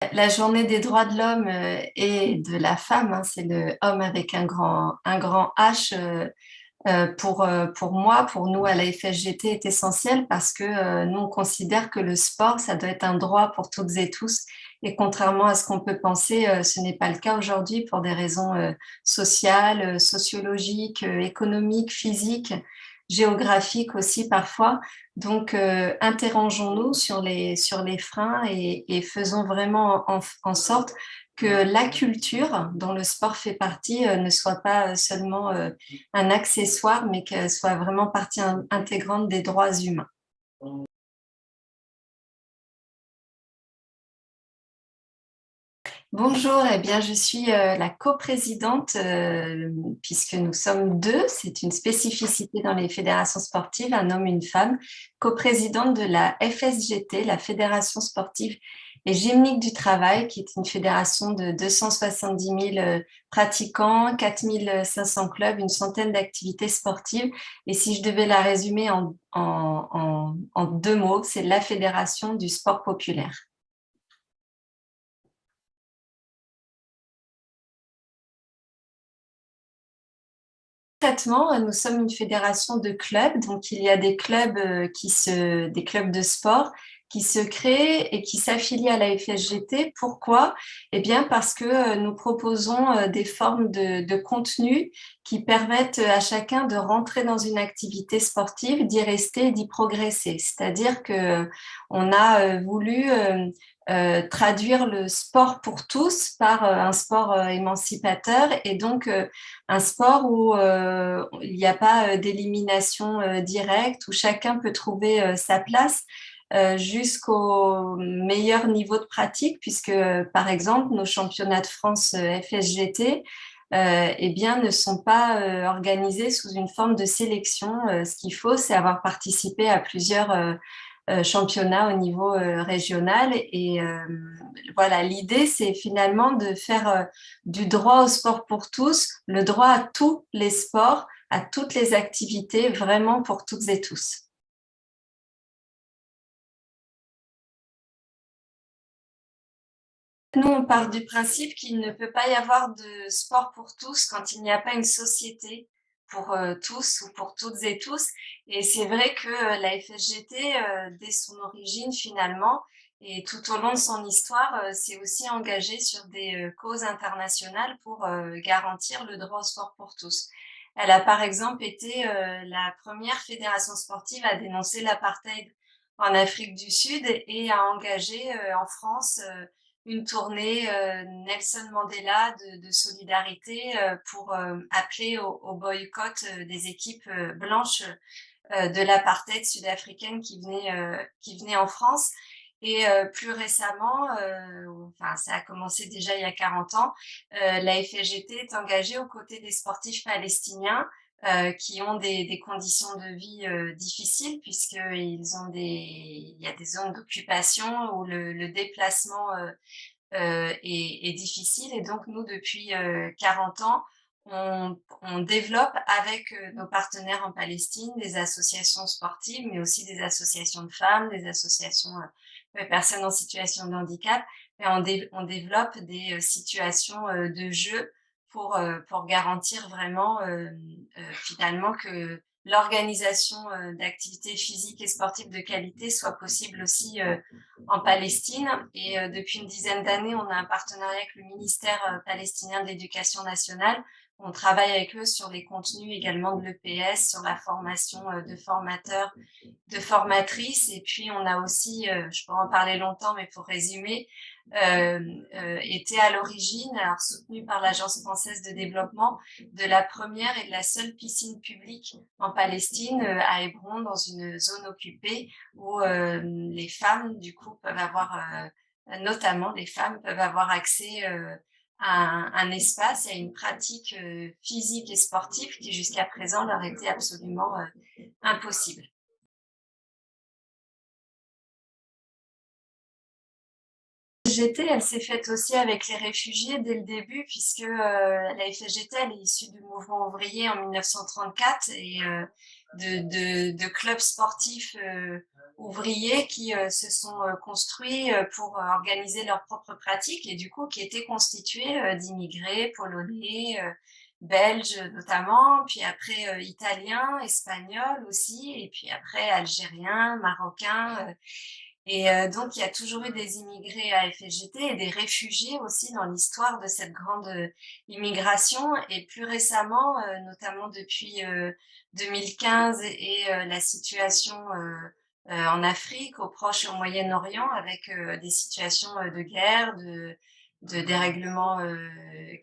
La journée des droits de l'homme et de la femme, hein, c'est le homme avec un grand H, pour moi, pour nous à la FSGT, est essentiel parce que nous, on considère que le sport, ça doit être un droit pour toutes et tous. Et contrairement à ce qu'on peut penser, ce n'est pas le cas aujourd'hui pour des raisons sociales, sociologiques, économiques, physiques, géographiques aussi parfois. Donc, interrogeons-nous sur les freins et faisons vraiment en sorte que la culture dont le sport fait partie ne soit pas seulement un accessoire, mais qu'elle soit vraiment partie intégrante des droits humains. Bonjour, eh bien, je suis la coprésidente, puisque nous sommes deux, c'est une spécificité dans les fédérations sportives, un homme, une femme, coprésidente de la FSGT, la Fédération sportive et gymnique du travail, qui est une fédération de 270 000 pratiquants, 4 500 clubs, une centaine d'activités sportives. Et si je devais la résumer en deux mots, c'est la fédération du sport populaire. Concrètement, nous sommes une fédération de clubs, donc il y a des clubs des clubs de sport qui se créent et qui s'affilient à la FSGT. Pourquoi? Eh bien, parce que nous proposons des formes de contenu qui permettent à chacun de rentrer dans une activité sportive, d'y rester et d'y progresser. C'est-à-dire que on a voulu traduire le sport pour tous par un sport émancipateur et donc un sport où il n'y a pas d'élimination directe, où chacun peut trouver sa place jusqu'au meilleur niveau de pratique, puisque par exemple nos championnats de France FSGT eh bien, ne sont pas organisés sous une forme de sélection. Ce qu'il faut, c'est avoir participé à plusieurs championnats au niveau régional. Et voilà, l'idée, c'est finalement de faire du droit au sport pour tous, le droit à tous les sports, à toutes les activités, vraiment pour toutes et tous. Nous, on part du principe qu'il ne peut pas y avoir de sport pour tous quand il n'y a pas une société pour tous ou pour toutes et tous. Et c'est vrai que la FSGT, dès son origine finalement, et tout au long de son histoire, s'est aussi engagée sur des causes internationales pour garantir le droit au sport pour tous. Elle a par exemple été la première fédération sportive à dénoncer l'apartheid en Afrique du Sud et à engager en France une tournée Nelson Mandela de solidarité pour appeler au boycott des équipes blanches de l'apartheid sud-africaine qui venait en France. Et plus récemment, enfin ça a commencé déjà il y a 40 ans, la FSGT est engagée aux côtés des sportifs palestiniens qui ont des conditions de vie difficiles puisqu'ils ont il y a des zones d'occupation où le déplacement est difficile. Et donc nous, depuis 40 ans, on développe avec nos partenaires en Palestine des associations sportives, mais aussi des associations de femmes, des associations de personnes en situation de handicap. Et on développe des situations de jeu pour garantir vraiment finalement que l'organisation d'activités physiques et sportives de qualité soit possible aussi en Palestine. Et depuis une dizaine d'années, on a un partenariat avec le ministère palestinien de l'Éducation nationale. On travaille avec eux sur les contenus également de l'EPS, sur la formation de formateurs, de formatrices. Et puis, on a aussi, je pourrais en parler longtemps, mais pour résumer, été à l'origine, alors soutenue par l'Agence française de développement, de la première et de la seule piscine publique en Palestine, à Hébron, dans une zone occupée, où les femmes, du coup, peuvent avoir, notamment les femmes, peuvent avoir accès à un espace et à une pratique physique et sportive qui jusqu'à présent leur était absolument impossible. FSGT, elle s'est faite aussi avec les réfugiés dès le début puisque, la FSGT, elle est issue du mouvement ouvrier en 1934 et de clubs sportifs, ouvriers qui, se sont, construits, pour, organiser leurs propres pratiques et du coup qui étaient constitués, d'immigrés polonais, belges notamment, puis après, italiens, espagnols aussi et puis après algériens, marocains, et donc il y a toujours eu des immigrés à FSGT et des réfugiés aussi dans l'histoire de cette grande, immigration et plus récemment, notamment depuis, 2015 et la situation, en Afrique, au Proche et au Moyen-Orient avec, des situations, de guerre, de dérèglement,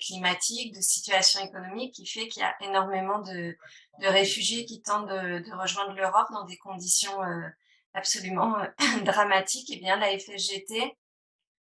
climatique, de situation économique qui fait qu'il y a énormément de réfugiés qui tentent de rejoindre l'Europe dans des conditions, absolument, dramatique, eh bien, la FSGT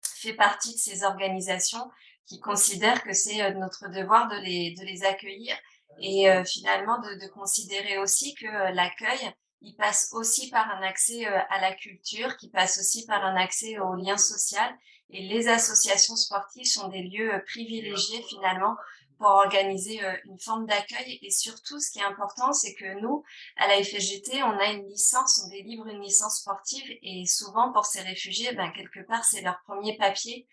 fait partie de ces organisations qui considèrent que c'est, notre devoir de les accueillir et finalement de considérer aussi que, l'accueil, il passe aussi par un accès, à la culture, qui passe aussi par un accès au lien social et les associations sportives sont des lieux, privilégiés finalement pour organiser, une forme d'accueil et surtout ce qui est important, c'est que nous, à la FSGT, on a une licence, on délivre une licence sportive et souvent pour ces réfugiés, ben, quelque part, c'est leur premier papier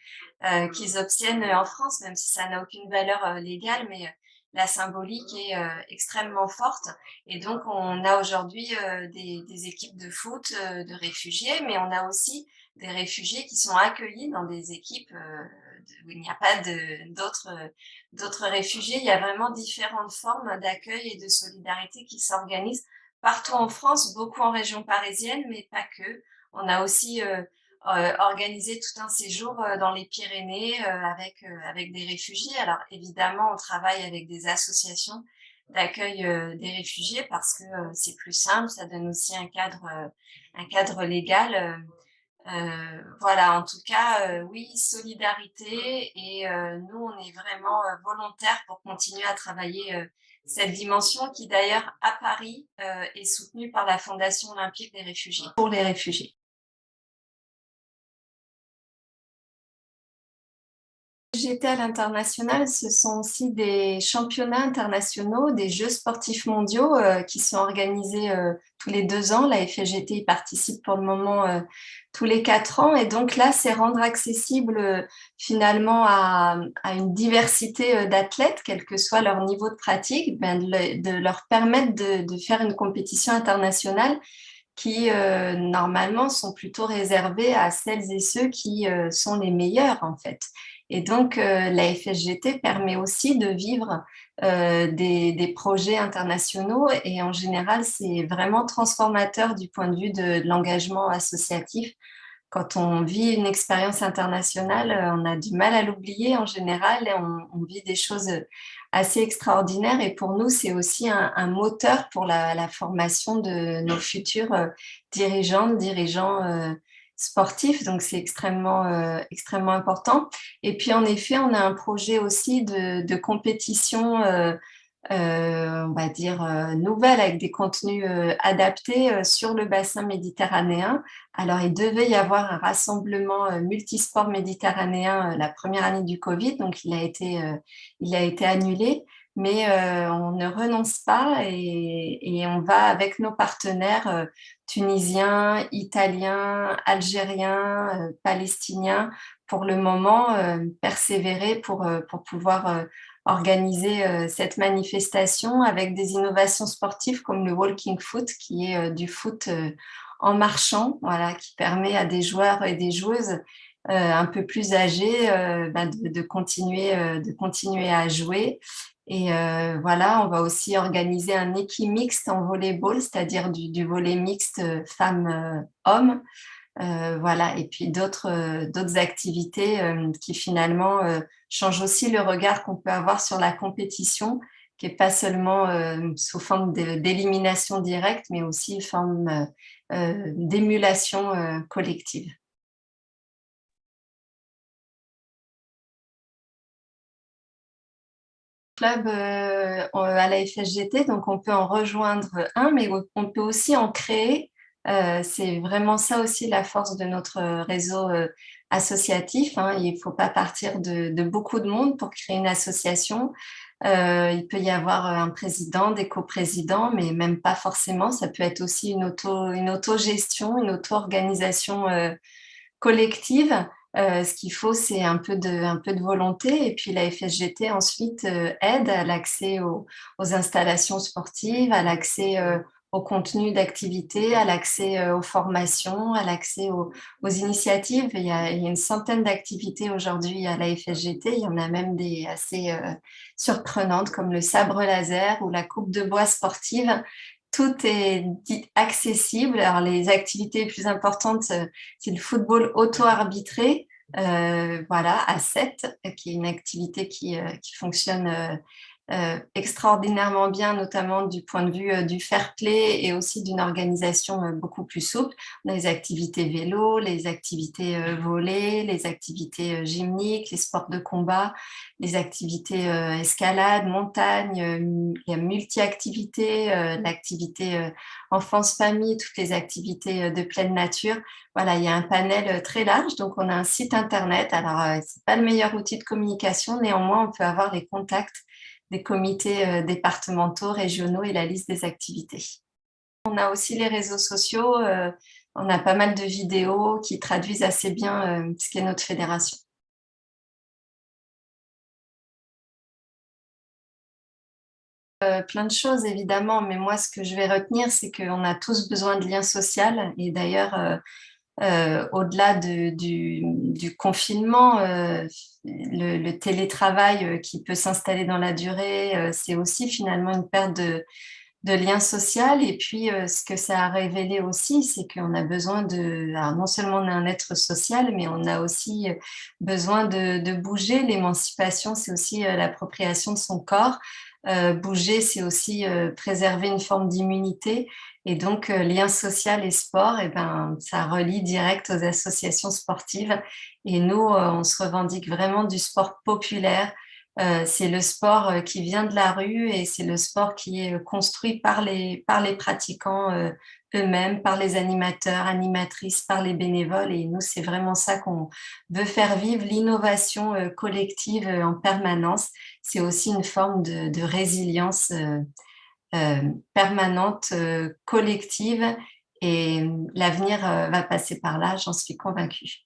qu'ils obtiennent en France, même si ça n'a aucune valeur légale, mais la symbolique est extrêmement forte. Et donc, on a aujourd'hui des équipes de foot de réfugiés, mais on a aussi des réfugiés qui sont accueillis dans des équipes où il n'y a pas d'autres réfugiés. Il y a vraiment différentes formes d'accueil et de solidarité qui s'organisent partout en France, beaucoup en région parisienne, mais pas que. On a aussi organisé tout un séjour dans les Pyrénées avec des réfugiés. Alors évidemment, on travaille avec des associations d'accueil des réfugiés parce que c'est plus simple, ça donne aussi un cadre légal. Voilà, en tout cas, oui, solidarité et nous, on est vraiment, volontaires pour continuer à travailler, cette dimension qui d'ailleurs à Paris, est soutenue par la Fondation olympique des réfugiés, pour les réfugiés. J'étais à l'international, ce sont aussi des championnats internationaux, des jeux sportifs mondiaux qui sont organisés tous les 2 ans. La FGT y participe pour le moment tous les 4 ans. Et donc là, c'est rendre accessible finalement à une diversité d'athlètes, quel que soit leur niveau de pratique, ben, de leur permettre de faire une compétition internationale qui normalement sont plutôt réservées à celles et ceux qui sont les meilleurs en fait. Et donc la FSGT permet aussi de vivre des projets internationaux et en général c'est vraiment transformateur du point de vue de l'engagement associatif. Quand on vit une expérience internationale, on a du mal à l'oublier en général et on vit des choses assez extraordinaires. Et pour nous, c'est aussi un moteur pour la formation de nos futurs dirigeantes, dirigeants sportifs. Donc, c'est extrêmement important. Et puis, en effet, on a un projet aussi de compétition on va dire, nouvelle avec des contenus adaptés sur le bassin méditerranéen. Alors, il devait y avoir un rassemblement multisport méditerranéen la première année du Covid, donc il a été annulé, mais on ne renonce pas et on va avec nos partenaires tunisiens, italiens, algériens, palestiniens, pour le moment, persévérer pour pouvoir organiser cette manifestation avec des innovations sportives comme le walking foot, qui est du foot en marchant, voilà, qui permet à des joueurs et des joueuses un peu plus âgés de continuer à jouer. Et voilà, on va aussi organiser un équimixte en volleyball, c'est-à-dire du volley mixte femmes-hommes. Voilà, et puis d'autres activités qui finalement changent aussi le regard qu'on peut avoir sur la compétition, qui est pas seulement sous forme d'élimination directe, mais aussi forme d'émulation collective. Club à la FSGT, donc on peut en rejoindre un, mais on peut aussi en créer C'est vraiment ça aussi la force de notre réseau associatif, hein. Il ne faut pas partir de beaucoup de monde pour créer une association. Il peut y avoir un président, des coprésidents, mais même pas forcément. Ça peut être aussi une autogestion, une auto-organisation collective. Ce qu'il faut, c'est un peu de volonté. Et puis la FSGT ensuite aide à l'accès aux installations sportives, à l'accès au contenu d'activité, à l'accès aux formations, à l'accès aux initiatives. Il y a une centaine d'activités aujourd'hui à la FSGT. Il y en a même des assez surprenantes comme le sabre laser ou la coupe de bois sportive. Tout est dit accessible. Alors les activités les plus importantes, c'est le football auto-arbitré, voilà, à 7, qui est une activité qui fonctionne extraordinairement bien, notamment du point de vue du fair play et aussi d'une organisation beaucoup plus souple. On a les activités vélo, les activités volley, les activités gymniques, les sports de combat, les activités escalade, montagne, il y a multi-activités, l'activité enfance-famille, toutes les activités de pleine nature. Voilà, il y a un panel très large, donc on a un site internet. Alors, c'est pas le meilleur outil de communication, néanmoins, on peut avoir les contacts des comités départementaux, régionaux et la liste des activités. On a aussi les réseaux sociaux, on a pas mal de vidéos qui traduisent assez bien ce qu'est notre fédération. Plein de choses évidemment, mais moi ce que je vais retenir, c'est qu'on a tous besoin de lien social et d'ailleurs, au-delà du confinement, le télétravail qui peut s'installer dans la durée, c'est aussi finalement une perte de lien social. Et puis, ce que ça a révélé aussi, c'est qu'on a besoin alors non seulement on est un être social, mais on a aussi besoin de bouger. L'émancipation, c'est aussi l'appropriation de son corps. Bouger, c'est aussi préserver une forme d'immunité. Et donc, lien social et sport, eh ben, ça relie direct aux associations sportives. Et nous, on se revendique vraiment du sport populaire. C'est le sport qui vient de la rue et c'est le sport qui est construit par les pratiquants eux-mêmes, par les animateurs, animatrices, par les bénévoles. Et nous, c'est vraiment ça qu'on veut faire vivre, l'innovation collective en permanence. C'est aussi une forme de résilience permanente, collective. Et l'avenir va passer par là, j'en suis convaincue.